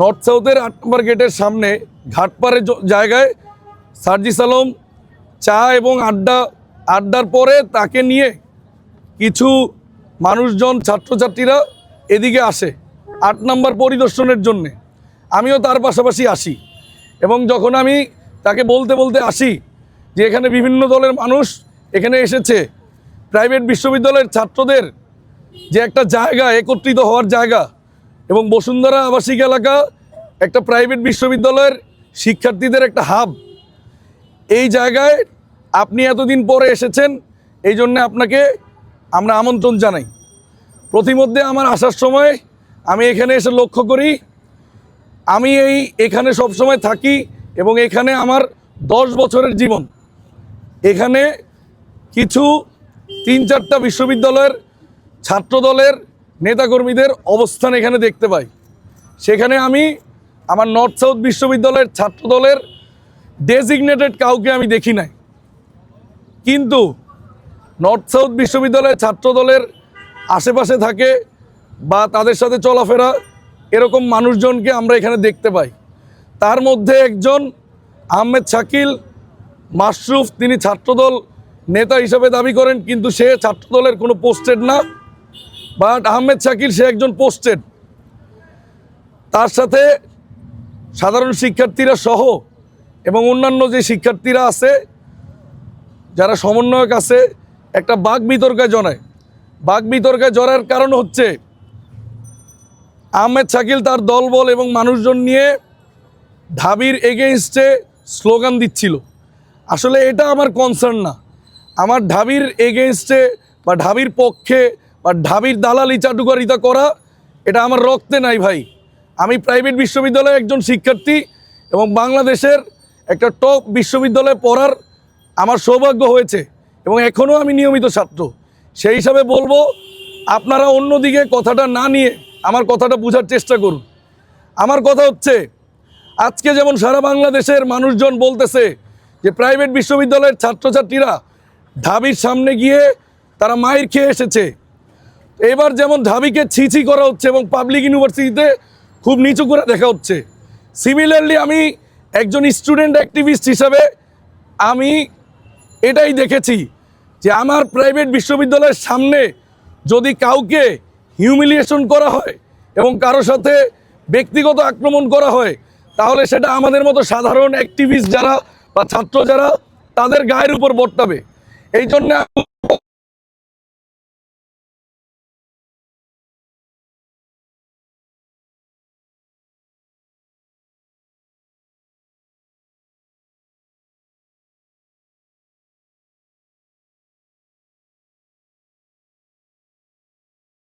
North সাউথের 8 নম্বর গেটের সামনে ঘাটপাড়ের জায়গায় সার্জিস আলম চা এবং আড্ডার পরে তাকে নিয়ে কিছু মানুষজন ছাত্রছাত্রীরা এদিকে আসে 8 নম্বর পরিদর্শনের জন্যে। আমিও তার পাশাপাশি আসি এবং যখন আমি তাকে বলতে আসি যে এখানে বিভিন্ন দলের মানুষ এখানে এসেছে, প্রাইভেট বিশ্ববিদ্যালয়ের ছাত্রদের যে একটা জায়গা, একত্রিত হওয়ার জায়গা, এবং বসুন্ধরা আবাসিক এলাকা একটা প্রাইভেট বিশ্ববিদ্যালয়ের শিক্ষার্থীদের একটা হাব, এই জায়গায় আপনি এতদিন পরে এসেছেন, এই জন্যে আপনাকে আমরা আমন্ত্রণ জানাই। প্রতিমধ্যে আমার আসার সময় আমি এখানে এসে লক্ষ্য করি, আমি এখানে সবসময় থাকি এবং এখানে আমার 10 বছরের জীবন। এখানে কিছু 3-4টা বিশ্ববিদ্যালয়ের ছাত্রদলের নেতাকর্মীদের অবস্থান এখানে দেখতে পাই। সেখানে আমি আমার নর্থ সাউথ বিশ্ববিদ্যালয়ের ছাত্রদলের ডেজিগনেটেড কাউকে আমি দেখি নাই, কিন্তু নর্থ সাউথ বিশ্ববিদ্যালয়ের ছাত্রদলের আশেপাশে থাকে বা তাদের সাথে চলাফেরা এরকম মানুষজনকে আমরা এখানে দেখতে পাই। তার মধ্যে একজন আহমেদ শাকিল মাশরুফ, তিনি ছাত্রদল নেতা হিসাবে দাবি করেন, কিন্তু সে ছাত্রদলের কোনো পোস্টেড না। বাট আহমেদ শাকিল সে একজন পোস্টেড। তার সাথে সাধারণ শিক্ষার্থীরা সহ এবং অন্যান্য যে শিক্ষার্থীরা আছে, যারা সমন্বয়ক আছে, একটা বাক বিতর্কে জড়ায়। বাক বিতর্কে জড়ার কারণ হচ্ছে আহমেদ শাকিল তার দলবল এবং মানুষজন নিয়ে ঢাবির এগেইনস্টে স্লোগান দিচ্ছিল। আসলে এটা আমার কনসার্ন না। আমার ঢাবির এগেইনস্টে বা ঢাবির পক্ষে বা ঢাবির দালালি চাটুকারিতা করা এটা আমার রক্তে নাই ভাই। আমি প্রাইভেট বিশ্ববিদ্যালয়ে একজন শিক্ষার্থী এবং বাংলাদেশের একটা টপ বিশ্ববিদ্যালয়ে পড়ার আমার সৌভাগ্য হয়েছে এবং এখনও আমি নিয়মিত ছাত্র। সেই হিসাবে বলবো, আপনারা অন্যদিকে কথাটা না নিয়ে আমার কথাটা বোঝার চেষ্টা করুন। আমার কথা হচ্ছে, আজকে যেমন সারা বাংলাদেশের মানুষজন বলতেছে যে প্রাইভেট বিশ্ববিদ্যালয়ের ছাত্রছাত্রীরা ঢাবির সামনে গিয়ে তারা মাইর খেয়ে এসেছে, এবার যেমন ঢাবিকে ছিছি করা হচ্ছে এবং পাবলিক ইউনিভার্সিটিতে খুব নিচু করে দেখা হচ্ছে। সিমিলারলি আমি একজন স্টুডেন্ট অ্যাক্টিভিস্ট হিসাবে আমি এটাই দেখেছি যে আমার প্রাইভেট বিশ্ববিদ্যালয়ের সামনে যদি কাউকে হিউমিলিয়েশন করা হয় এবং কারো সাথে ব্যক্তিগত আক্রমণ করা হয়, তাহলে সেটা আমাদের মতো সাধারণ অ্যাক্টিভিস্ট যারা বা ছাত্র যারা, তাদের গায়ের উপর বর্তাবে। এই জন্য